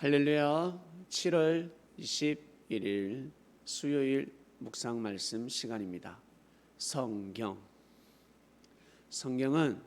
할렐루야. 7월 21일 수요일 묵상 말씀 시간입니다. 성경은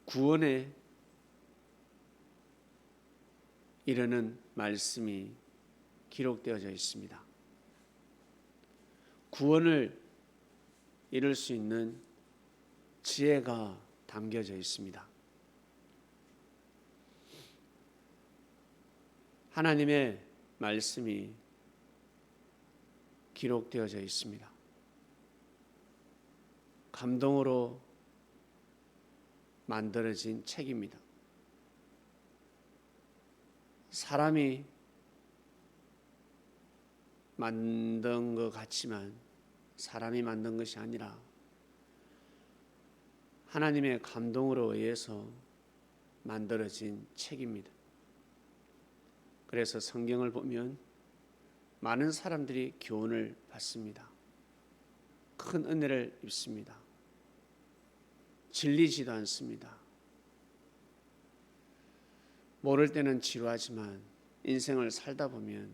구원에 이르는 말씀이 기록되어져 있습니다. 구원을 이룰 수 있는 지혜가 담겨져 있습니다. 하나님의 말씀이 기록되어져 있습니다. 감동으로 만들어진 책입니다. 사람이 만든 것 같지만 사람이 만든 것이 아니라 하나님의 감동으로 의해서 만들어진 책입니다. 그래서 성경을 보면 많은 사람들이 교훈을 받습니다. 큰 은혜를 입습니다. 질리지도 않습니다. 모를 때는 지루하지만 인생을 살다 보면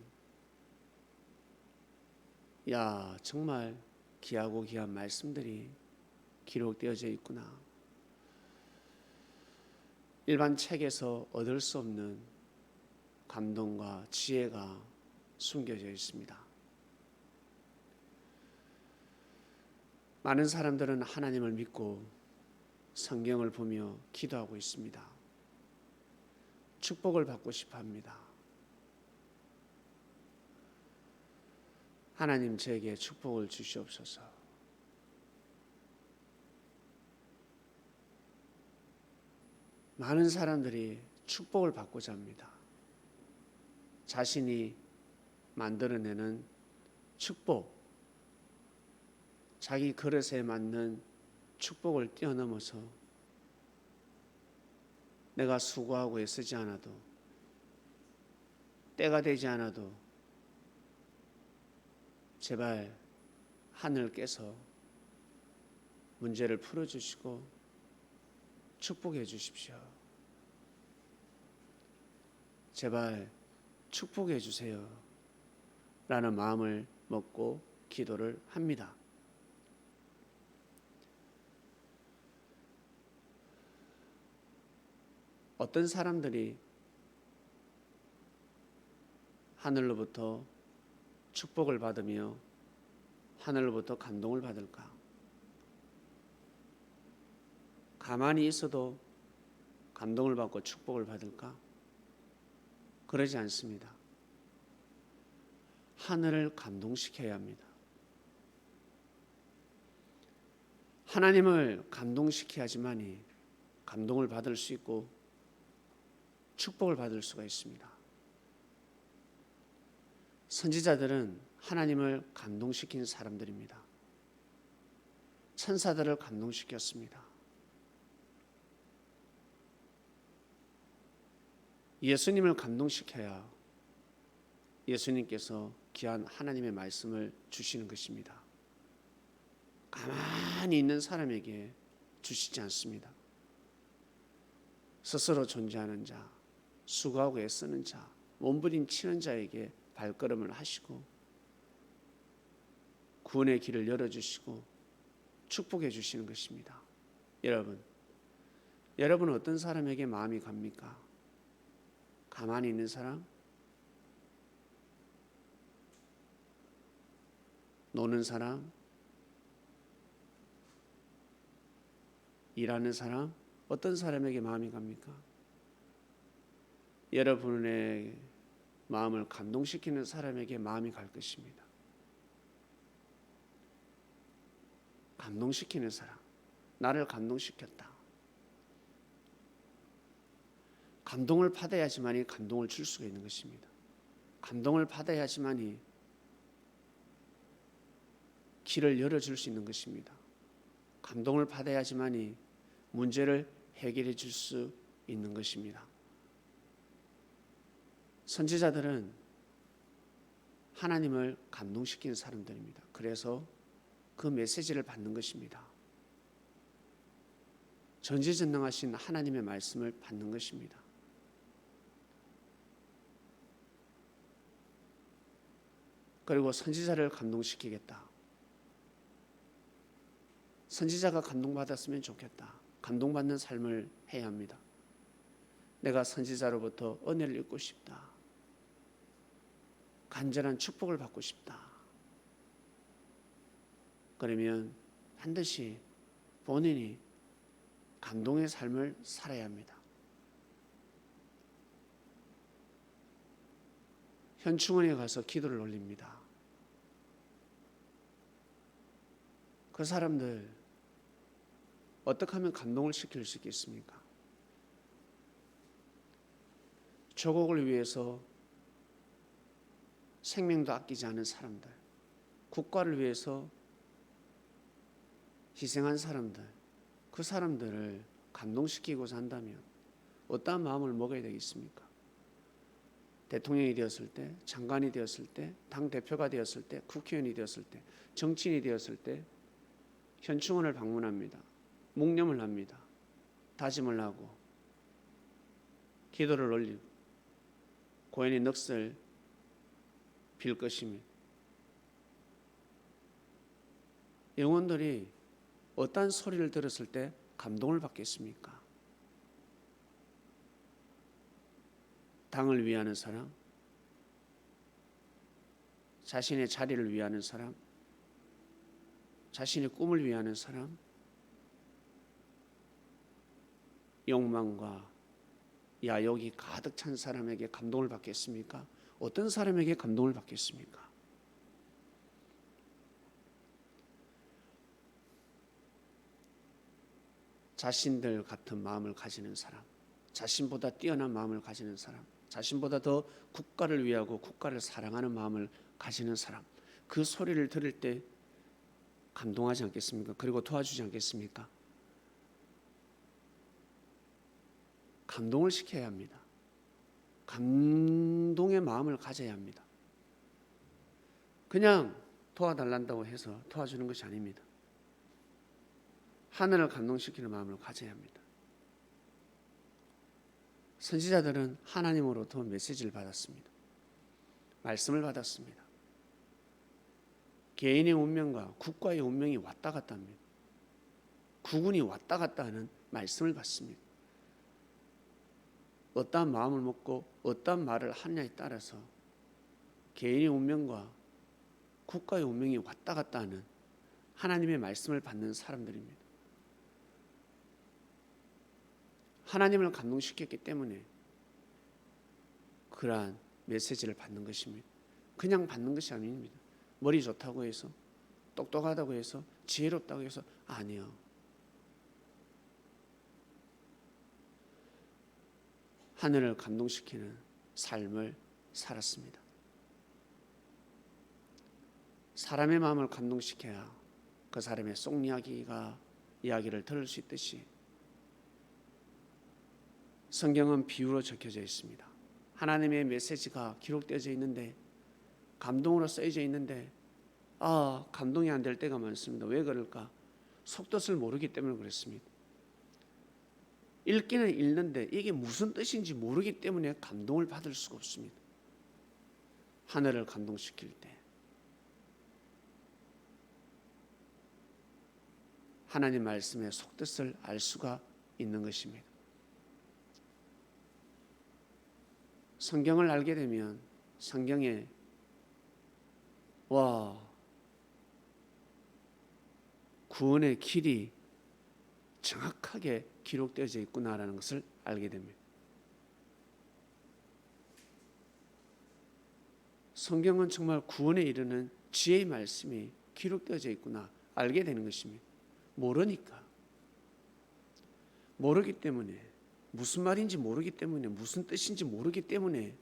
정말 귀하고 귀한 말씀들이 기록되어져 있구나. 일반 책에서 얻을 수 없는 감동과 지혜가 숨겨져 있습니다. 많은 사람들은 하나님을 믿고 성경을 보며 기도하고 있습니다. 축복을 받고 싶어 합니다. 하나님, 저에게 축복을 주시옵소서. 많은 사람들이 축복을 받고자 합니다. 자신이 만들어내는 축복, 자기 그릇에 맞는 축복을 뛰어넘어서 내가 수고하고 애쓰지 않아도, 때가 되지 않아도 제발 하늘 깨서 문제를 풀어주시고 축복해 주십시오. 제발 축복해 주세요 라는 마음을 먹고 기도를 합니다. 어떤 사람들이 하늘로부터 축복을 받으며 하늘로부터 감동을 받을까? 가만히 있어도 감동을 받고 축복을 받을까? 그러지 않습니다. 하늘을 감동시켜야 합니다. 하나님을 감동시켜야지만이 감동을 받을 수 있고 축복을 받을 수가 있습니다. 선지자들은 하나님을 감동시킨 사람들입니다. 천사들을 감동시켰습니다. 예수님을 감동시켜야 예수님께서 귀한 하나님의 말씀을 주시는 것입니다. 가만히 있는 사람에게 주시지 않습니다. 스스로 존재하는 자, 수고하고 애쓰는 자, 몸부림치는 자에게 발걸음을 하시고 구원의 길을 열어주시고 축복해 주시는 것입니다. 여러분은 어떤 사람에게 마음이 갑니까? 가만히 있는 사람? 노는 사람? 일하는 사람? 어떤 사람에게 마음이 갑니까? 여러분의 마음을 감동시키는 사람에게 마음이 갈 것입니다. 감동시키는 사람, 나를 감동시켰다. 감동을 받아야지만이 감동을 줄 수가 있는 것입니다. 감동을 받아야지만이 길을 열어줄 수 있는 것입니다. 감동을 받아야지만이 문제를 해결해 줄 수 있는 것입니다. 선지자들은 하나님을 감동시키는 사람들입니다. 그래서 그 메시지를 받는 것입니다. 전지전능하신 하나님의 말씀을 받는 것입니다. 그리고 선지자를 감동시키겠다. 선지자가 감동받았으면 좋겠다. 감동받는 삶을 해야 합니다. 내가 선지자로부터 은혜를 입고 싶다. 간절한 축복을 받고 싶다. 그러면 반드시 본인이 감동의 삶을 살아야 합니다. 현충원에 가서 기도를 올립니다. 그 사람들 어떻게 하면 감동을 시킬 수 있겠습니까? 조국을 위해서 생명도 아끼지 않은 사람들, 국가를 위해서 희생한 사람들, 그 사람들을 감동시키고자 한다면 어떠한 마음을 먹어야 되겠습니까? 대통령이 되었을 때, 장관이 되었을 때, 당대표가 되었을 때, 국회의원이 되었을 때, 정치인이 되었을 때 현충원을 방문합니다. 묵념을 합니다. 다짐을 하고 기도를 올리고 고인의 넋을 빌 것입니다. 영혼들이 어떤 소리를 들었을 때 감동을 받겠습니까? 당을 위하는 사람, 자신의 자리를 위하는 사람, 자신의 꿈을 위하는 사람, 욕망과 야욕이 가득 찬 사람에게 감동을 받겠습니까? 어떤 사람에게 감동을 받겠습니까? 자신들 같은 마음을 가지는 사람, 자신보다 뛰어난 마음을 가지는 사람, 자신보다 더 국가를 위하고 국가를 사랑하는 마음을 가지는 사람, 그 소리를 들을 때 감동하지 않겠습니까? 그리고 도와주지 않겠습니까? 감동을 시켜야 합니다. 감동의 마음을 가져야 합니다. 그냥 도와달란다고 해서 도와주는 것이 아닙니다. 하늘을 감동시키는 마음을 가져야 합니다. 선지자들은 하나님으로부터 메시지를 받았습니다. 말씀을 받았습니다. 개인의 운명과 국가의 운명이 왔다 갔다 합니다. 국운이 왔다 갔다 하는 말씀을 받습니다. 어떠한 마음을 먹고 어떠한 말을 하느냐에 따라서 개인의 운명과 국가의 운명이 왔다 갔다 하는 하나님의 말씀을 받는 사람들입니다. 하나님을 감동시켰기 때문에 그러한 메시지를 받는 것입니다. 그냥 받는 것이 아닙니다. 머리 좋다고 해서, 똑똑하다고 해서, 지혜롭다고 해서 아니요. 하늘을 감동시키는 삶을 살았습니다. 사람의 마음을 감동시켜야 그 사람의 속 이야기를 들을 수 있듯이 성경은 비유로 적혀져 있습니다. 하나님의 메시지가 기록되어져 있는데 감동으로 쓰여져 있는데 감동이 안 될 때가 많습니다. 왜 그럴까? 속뜻을 모르기 때문에 그렇습니다. 읽기는 읽는데 이게 무슨 뜻인지 모르기 때문에 감동을 받을 수가 없습니다. 하늘을 감동시킬 때 하나님 말씀의 속뜻을 알 수가 있는 것입니다. 성경을 알게 되면 성경에 구원의 길이 정확하게 기록되어져 있구나라는 것을 알게 됩니다. 성경은 정말 구원에 이르는 지혜의 말씀이 기록되어져 있구나 알게 되는 것입니다. 모르기 때문에 무슨 말인지 모르기 때문에 무슨 뜻인지 모르기 때문에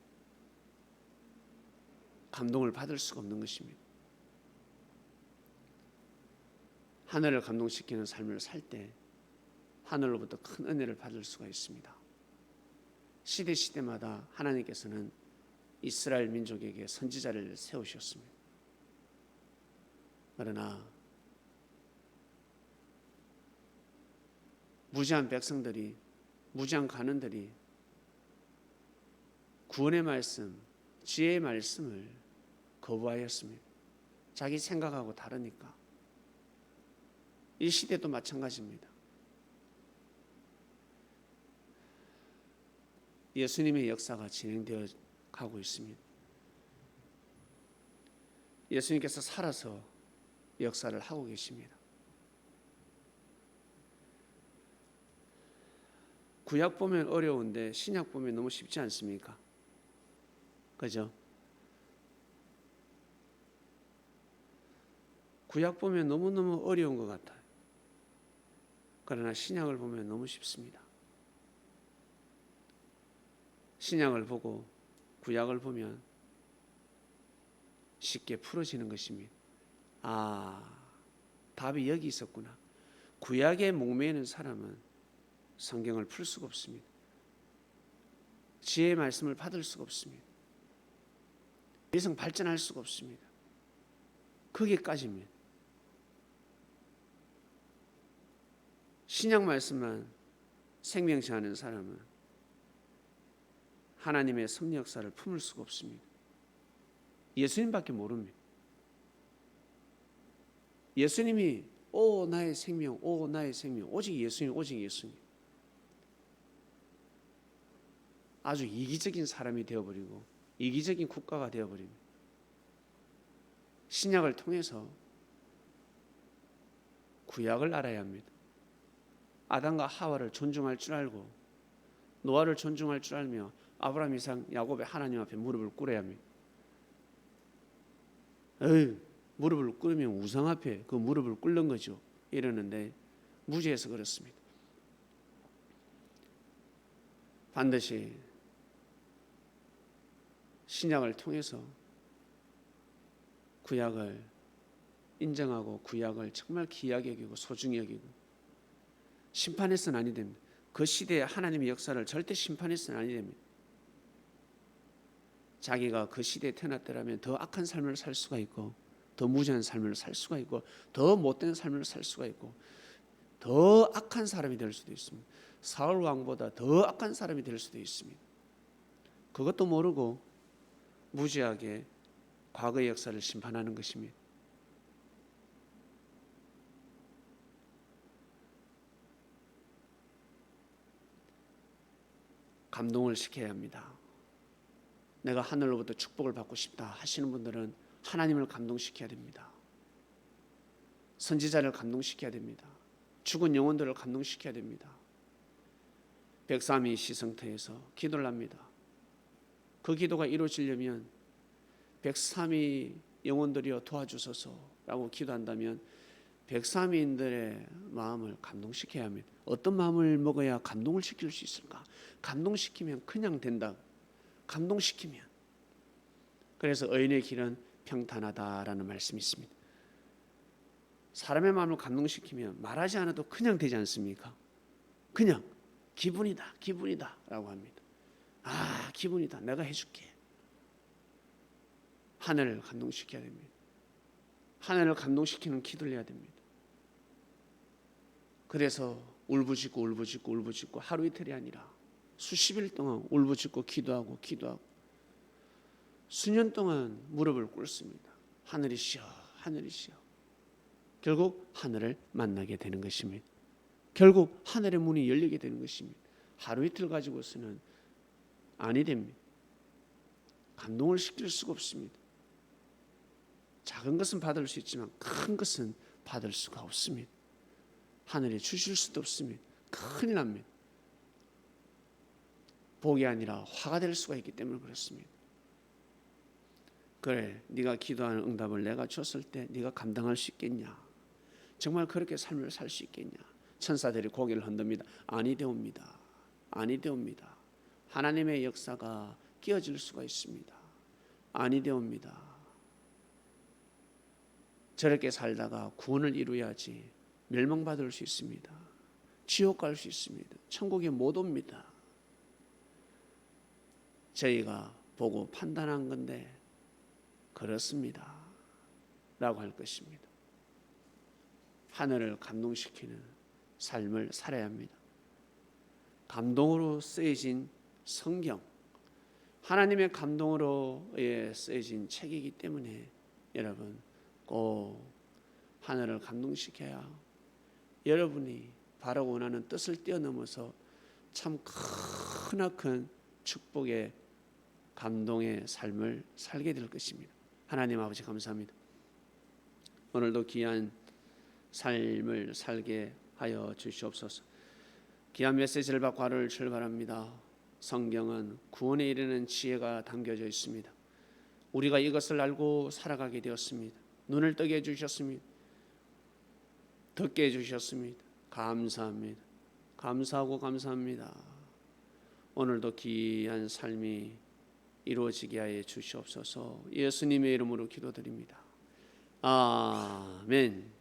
감동을 받을 수가 없는 것입니다. 하늘을 감동시키는 삶을 살 때 하늘로부터 큰 은혜를 받을 수가 있습니다. 시대마다 하나님께서는 이스라엘 민족에게 선지자를 세우셨습니다. 그러나 무지한 백성들이, 무지한 관원들이 구원의 말씀, 지혜의 말씀을 거부하였습니다. 자기 생각하고 다르니까. 이 시대도 마찬가지입니다. 예수님의 역사가 진행되어 가고 있습니다. 예수님께서 살아서 역사를 하고 계십니다. 구약 보면 어려운데 신약 보면 너무 쉽지 않습니까? 그죠? 구약 보면 너무너무 어려운 것 같아요. 그러나 신약을 보면 너무 쉽습니다. 신약을 보고 구약을 보면 쉽게 풀어지는 것입니다. 아, 답이 여기 있었구나. 구약에 목매이는 사람은 성경을 풀 수가 없습니다. 지혜의 말씀을 받을 수가 없습니다. 더 이상 발전할 수가 없습니다. 거기까지입니다. 신약 말씀만 생명치 않은 사람은 하나님의 섭리 역사를 품을 수가 없습니다. 예수님밖에 모릅니다. 예수님이 오 나의 생명, 오 나의 생명, 오직 예수님, 오직 예수님. 아주 이기적인 사람이 되어버리고 이기적인 국가가 되어버립니다. 신약을 통해서 구약을 알아야 합니다. 아담과 하와를 존중할 줄 알고 노아를 존중할 줄 알며 아브라함, 이삭, 야곱의 하나님 앞에 무릎을 꿇어야 합니다. 무릎을 꿇으면 우상 앞에 그 무릎을 꿇는 거죠. 이러는데 무지해서 그렇습니다. 반드시 신약을 통해서 구약을 인정하고 구약을 정말 귀하게 여기고 소중히 여기고 심판해서는 아니 됩니다. 그 시대의 하나님의 역사를 절대 심판해서는 아니 됩니다. 자기가 그 시대에 태어났더라면 더 악한 삶을 살 수가 있고 더 무지한 삶을 살 수가 있고 더 못된 삶을 살 수가 있고 더 악한 사람이 될 수도 있습니다. 사울 왕보다 더 악한 사람이 될 수도 있습니다. 그것도 모르고 무지하게 과거의 역사를 심판하는 것입니다. 감동을 시켜야 합니다. 내가 하늘로부터 축복을 받고 싶다 하시는 분들은 하나님을 감동시켜야 됩니다. 선지자를 감동시켜야 됩니다. 죽은 영혼들을 감동시켜야 됩니다. 103위 시성터에서 기도를 합니다. 그 기도가 이루어지려면 103위 영혼들이여 도와주소서라고 기도한다면 103위인들의 마음을 감동시켜야 합니다. 어떤 마음을 먹어야 감동을 시킬 수 있을까? 감동시키면 그냥 된다. 감동시키면. 그래서 의인의 길은 평탄하다라는 말씀이 있습니다. 사람의 마음을 감동시키면 말하지 않아도 그냥 되지 않습니까? 그냥 기분이다, 기분이다 라고 합니다. 아, 기분이다. 내가 해줄게. 하늘을 감동시켜야 됩니다. 하늘을 감동시키는 기도를 해야 됩니다. 그래서 울부짖고 울부짖고 울부짖고 하루 이틀이 아니라 수십일 동안 울부짖고 기도하고 수년 동안 무릎을 꿇습니다. 하늘이시여, 하늘이시여. 결국 하늘을 만나게 되는 것입니다. 결국 하늘의 문이 열리게 되는 것입니다. 하루 이틀 가지고서는 아니 됩니다. 감동을 시킬 수가 없습니다. 작은 것은 받을 수 있지만 큰 것은 받을 수가 없습니다. 하늘에 주실 수도 없습니다. 큰일 납니다. 복이 아니라 화가 될 수가 있기 때문에 그렇습니다. 그래, 네가 기도하는 응답을 내가 줬을 때 네가 감당할 수 있겠냐? 정말 그렇게 삶을 살 수 있겠냐? 천사들이 고개를 흔듭니다. 아니 되옵니다. 아니 되옵니다. 하나님의 역사가 끼어질 수가 있습니다. 아니 되옵니다. 저렇게 살다가 구원을 이루어야지 멸망받을 수 있습니다. 지옥 갈 수 있습니다. 천국에 못 옵니다. 저희가 보고 판단한 건데 그렇습니다 라고 할 것입니다. 하늘을 감동시키는 삶을 살아야 합니다. 감동으로 쓰여진 성경, 하나님의 감동으로 쓰여진 책이기 때문에 여러분 꼭 하늘을 감동시켜야 여러분이 바로 원하는 뜻을 뛰어넘어서 참 크나큰 축복의 감동의 삶을 살게 될 것입니다. 하나님 아버지 감사합니다. 오늘도 귀한 삶을 살게 하여 주시옵소서. 귀한 메시지를 받고 하루를 출발합니다. 성경은 구원에 이르는 지혜가 담겨져 있습니다. 우리가 이것을 알고 살아가게 되었습니다. 눈을 뜨게 해주셨습니다. 듣게 해주셨습니다. 감사합니다. 감사하고 감사합니다. 오늘도 귀한 삶이 이루어지게 하여 주시옵소서. 예수님의 이름으로 기도드립니다. 아멘.